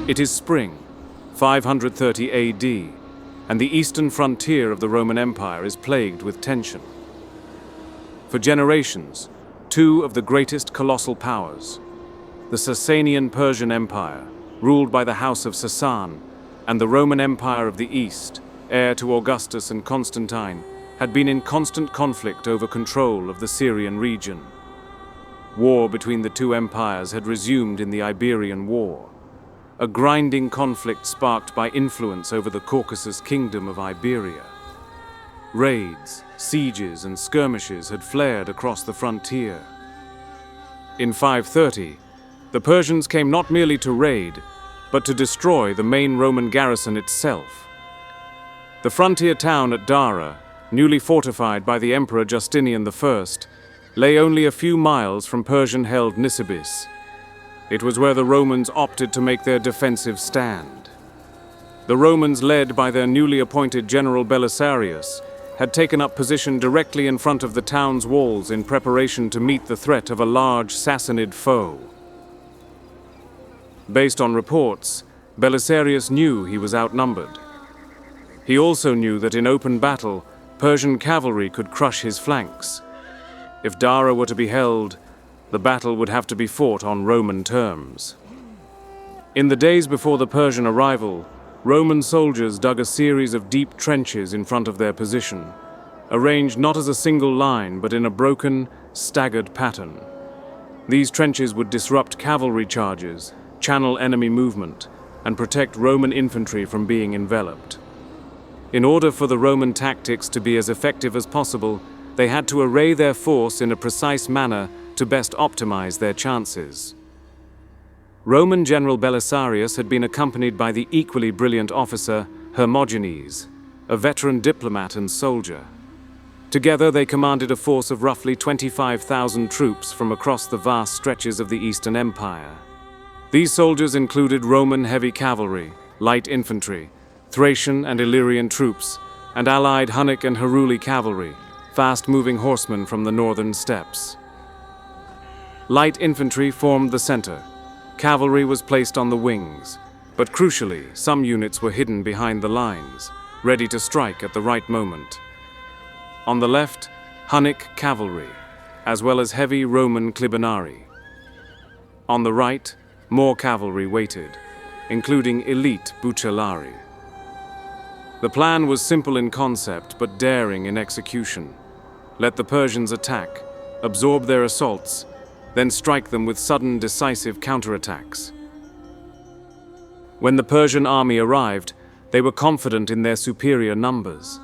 It is spring, 530 AD, and the eastern frontier of the Roman Empire is plagued with tension. For generations, two of the greatest colossal powers, the Sasanian Persian Empire, ruled by the House of Sasan, and the Roman Empire of the East, heir to Augustus and Constantine, had been in constant conflict over control of the Syrian region. War between the two empires had resumed in the Iberian War, a grinding conflict sparked by influence over the Caucasus kingdom of Iberia. Raids, sieges, and skirmishes had flared across the frontier. In 530, the Persians came not merely to raid, but to destroy the main Roman garrison itself. The frontier town at Dara, newly fortified by the Emperor Justinian I, lay only a few miles from Persian-held Nisibis. It was where the Romans opted to make their defensive stand. The Romans, led by their newly appointed general Belisarius, had taken up position directly in front of the town's walls in preparation to meet the threat of a large Sassanid foe. Based on reports, Belisarius knew he was outnumbered. He also knew that in open battle, Persian cavalry could crush his flanks. If Dara were to be held, the battle would have to be fought on Roman terms. In the days before the Persian arrival, Roman soldiers dug a series of deep trenches in front of their position, arranged not as a single line but in a broken, staggered pattern. These trenches would disrupt cavalry charges, channel enemy movement, and protect Roman infantry from being enveloped. In order for the Roman tactics to be as effective as possible, they had to array their force in a precise manner to best optimize their chances. Roman General Belisarius had been accompanied by the equally brilliant officer Hermogenes, a veteran diplomat and soldier. Together they commanded a force of roughly 25,000 troops from across the vast stretches of the Eastern Empire. These soldiers included Roman heavy cavalry, light infantry, Thracian and Illyrian troops, and allied Hunnic and Heruli cavalry, fast-moving horsemen from the northern steppes. Light infantry formed the center. Cavalry was placed on the wings, but crucially, some units were hidden behind the lines, ready to strike at the right moment. On the left, Hunnic cavalry, as well as heavy Roman clibanarii. On the right, more cavalry waited, including elite bucellari. The plan was simple in concept, but daring in execution. Let the Persians attack, absorb their assaults, then strike them with sudden, decisive counterattacks. When the Persian army arrived, they were confident in their superior numbers.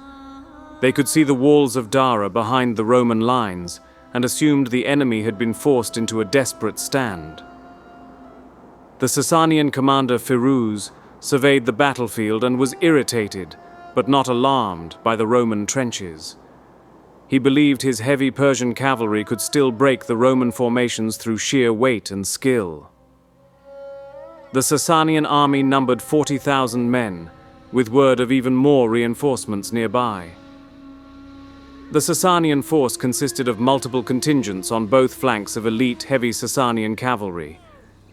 They could see the walls of Dara behind the Roman lines and assumed the enemy had been forced into a desperate stand. The Sasanian commander Firuz surveyed the battlefield and was irritated, but not alarmed, by the Roman trenches. He believed his heavy Persian cavalry could still break the Roman formations through sheer weight and skill. The Sasanian army numbered 40,000 men, with word of even more reinforcements nearby. The Sasanian force consisted of multiple contingents on both flanks of elite heavy Sasanian cavalry.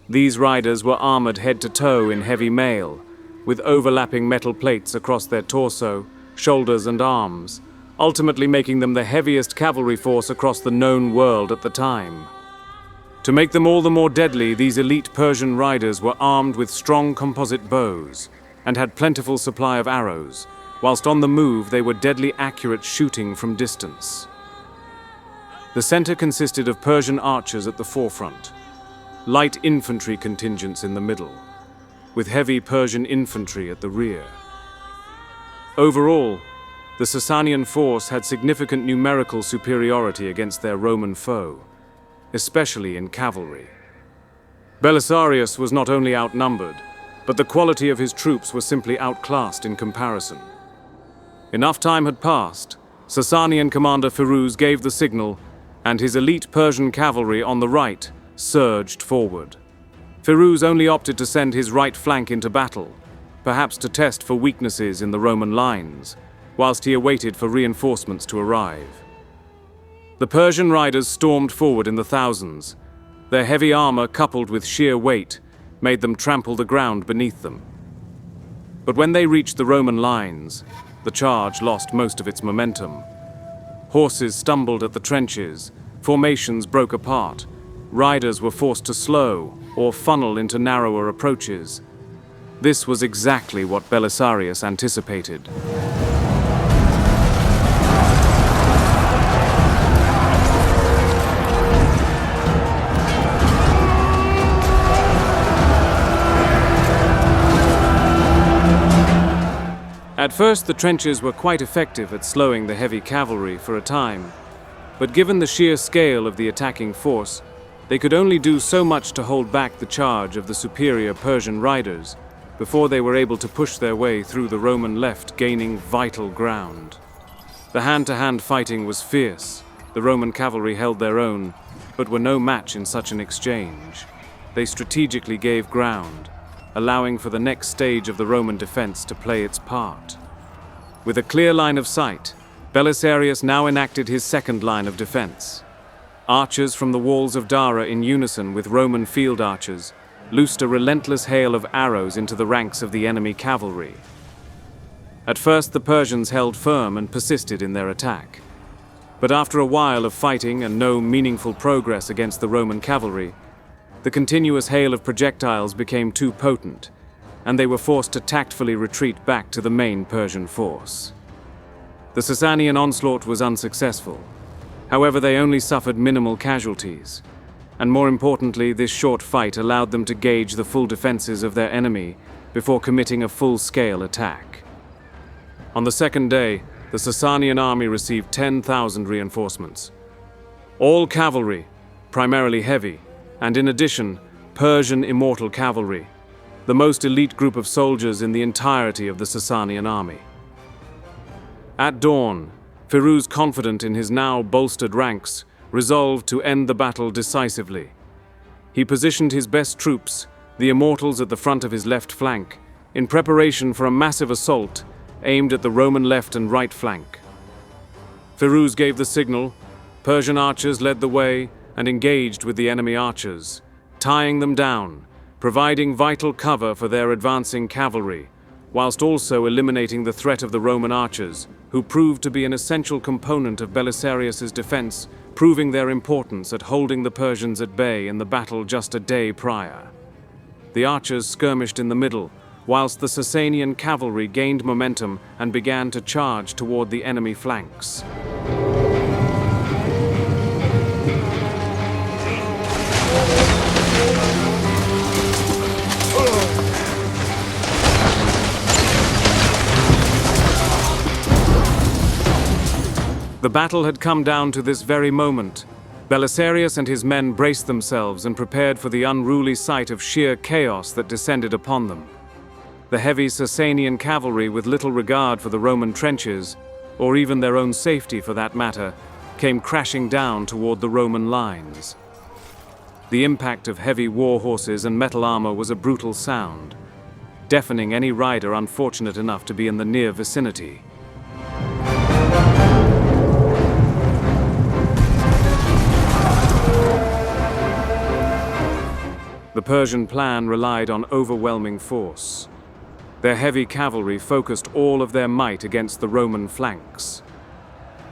These riders were armored head to toe in heavy mail, with overlapping metal plates across their torso, shoulders, and arms, ultimately making them the heaviest cavalry force across the known world at the time. To make them all the more deadly, these elite Persian riders were armed with strong composite bows and had plentiful supply of arrows, whilst on the move they were deadly accurate shooting from distance. The center consisted of Persian archers at the forefront, light infantry contingents in the middle, with heavy Persian infantry at the rear. Overall, the Sasanian force had significant numerical superiority against their Roman foe, especially in cavalry. Belisarius was not only outnumbered, but the quality of his troops was simply outclassed in comparison. Enough time had passed. Sasanian commander Firuz gave the signal, and his elite Persian cavalry on the right surged forward. Firuz only opted to send his right flank into battle, perhaps to test for weaknesses in the Roman lines, whilst he awaited for reinforcements to arrive. The Persian riders stormed forward in the thousands. Their heavy armor, coupled with sheer weight, made them trample the ground beneath them. But when they reached the Roman lines, the charge lost most of its momentum. Horses stumbled at the trenches, formations broke apart, riders were forced to slow or funnel into narrower approaches. This was exactly what Belisarius anticipated. At first, the trenches were quite effective at slowing the heavy cavalry for a time, but given the sheer scale of the attacking force, they could only do so much to hold back the charge of the superior Persian riders before they were able to push their way through the Roman left, gaining vital ground. The hand-to-hand fighting was fierce. The Roman cavalry held their own, but were no match in such an exchange. They strategically gave ground, allowing for the next stage of the Roman defense to play its part. With a clear line of sight, Belisarius now enacted his second line of defense. Archers from the walls of Dara, in unison with Roman field archers, loosed a relentless hail of arrows into the ranks of the enemy cavalry. At first, the Persians held firm and persisted in their attack. But after a while of fighting and no meaningful progress against the Roman cavalry, the continuous hail of projectiles became too potent, and they were forced to tactfully retreat back to the main Persian force. The Sasanian onslaught was unsuccessful. However, they only suffered minimal casualties, and more importantly, this short fight allowed them to gauge the full defenses of their enemy before committing a full-scale attack. On the second day, the Sasanian army received 10,000 reinforcements. All cavalry, primarily heavy, and in addition, Persian immortal cavalry, the most elite group of soldiers in the entirety of the Sasanian army. At dawn, Firuz, confident in his now bolstered ranks, resolved to end the battle decisively. He positioned his best troops, the immortals, at the front of his left flank, in preparation for a massive assault aimed at the Roman left and right flank. Firuz gave the signal, Persian archers led the way and engaged with the enemy archers, tying them down, providing vital cover for their advancing cavalry, whilst also eliminating the threat of the Roman archers, who proved to be an essential component of Belisarius's defense, proving their importance at holding the Persians at bay in the battle just a day prior. The archers skirmished in the middle, whilst the Sasanian cavalry gained momentum and began to charge toward the enemy flanks. The battle had come down to this very moment. Belisarius and his men braced themselves and prepared for the unruly sight of sheer chaos that descended upon them. The heavy Sasanian cavalry, with little regard for the Roman trenches, or even their own safety for that matter, came crashing down toward the Roman lines. The impact of heavy war horses and metal armor was a brutal sound, deafening any rider unfortunate enough to be in the near vicinity. The Persian plan relied on overwhelming force. Their heavy cavalry focused all of their might against the Roman flanks.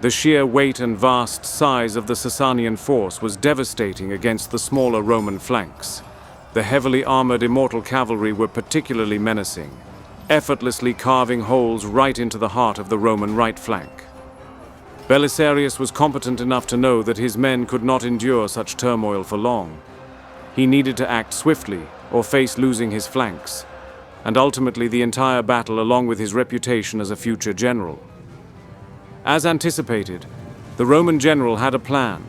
The sheer weight and vast size of the Sasanian force was devastating against the smaller Roman flanks. The heavily armored immortal cavalry were particularly menacing, effortlessly carving holes right into the heart of the Roman right flank. Belisarius was competent enough to know that his men could not endure such turmoil for long. He needed to act swiftly or face losing his flanks, and ultimately the entire battle along with his reputation as a future general. As anticipated, the Roman general had a plan.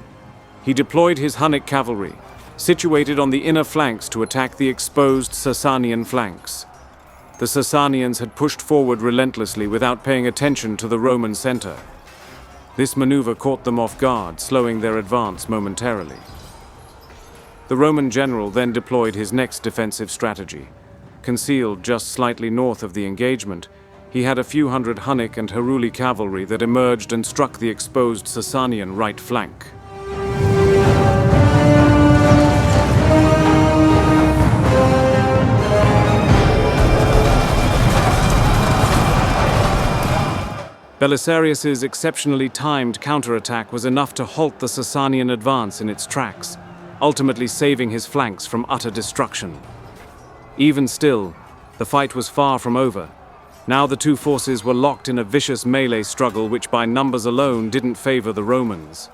He deployed his Hunnic cavalry, situated on the inner flanks, to attack the exposed Sasanian flanks. The Sasanians had pushed forward relentlessly without paying attention to the Roman center. This maneuver caught them off guard, slowing their advance momentarily. The Roman general then deployed his next defensive strategy. Concealed just slightly north of the engagement, he had a few hundred Hunnic and Heruli cavalry that emerged and struck the exposed Sasanian right flank. Belisarius's exceptionally timed counterattack was enough to halt the Sasanian advance in its tracks, ultimately saving his flanks from utter destruction. Even still, the fight was far from over. Now the two forces were locked in a vicious melee struggle which by numbers alone didn't favor the Romans.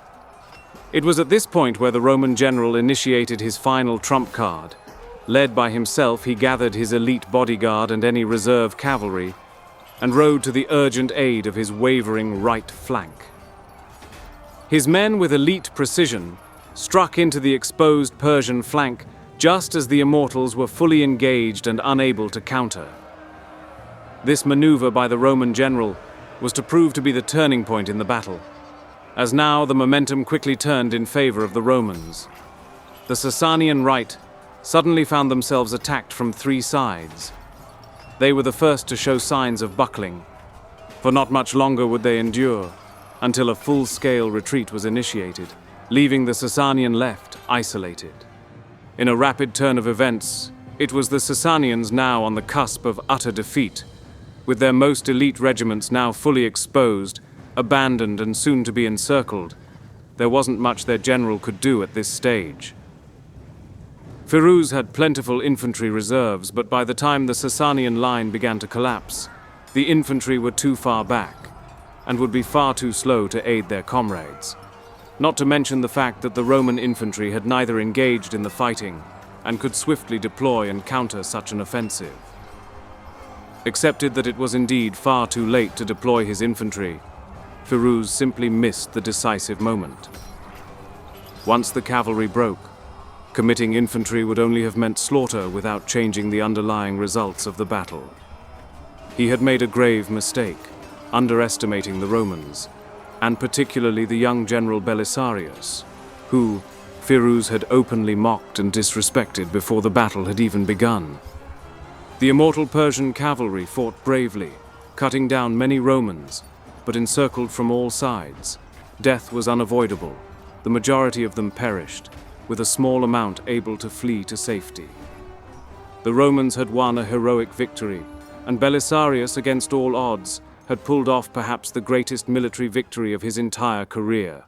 It was at this point where the Roman general initiated his final trump card. Led by himself, he gathered his elite bodyguard and any reserve cavalry, and rode to the urgent aid of his wavering right flank. His men, with elite precision, struck into the exposed Persian flank just as the Immortals were fully engaged and unable to counter. This maneuver by the Roman general was to prove to be the turning point in the battle, as now the momentum quickly turned in favor of the Romans. The Sasanian right suddenly found themselves attacked from three sides. They were the first to show signs of buckling, for not much longer would they endure, until a full-scale retreat was initiated, leaving the Sasanian left isolated. In a rapid turn of events, it was the Sasanians now on the cusp of utter defeat, with their most elite regiments now fully exposed, abandoned and soon to be encircled. There wasn't much their general could do at this stage. Firuz had plentiful infantry reserves, but by the time the Sasanian line began to collapse, the infantry were too far back, and would be far too slow to aid their comrades. Not to mention the fact that the Roman infantry had neither engaged in the fighting, and could swiftly deploy and counter such an offensive. Accepted that it was indeed far too late to deploy his infantry, Firuz simply missed the decisive moment. Once the cavalry broke, committing infantry would only have meant slaughter without changing the underlying results of the battle. He had made a grave mistake, underestimating the Romans, and particularly the young general Belisarius, who Firuz had openly mocked and disrespected before the battle had even begun. The immortal Persian cavalry fought bravely, cutting down many Romans, but encircled from all sides. Death was unavoidable. The majority of them perished, with a small amount able to flee to safety. The Romans had won a heroic victory, and Belisarius, against all odds, had pulled off perhaps the greatest military victory of his entire career.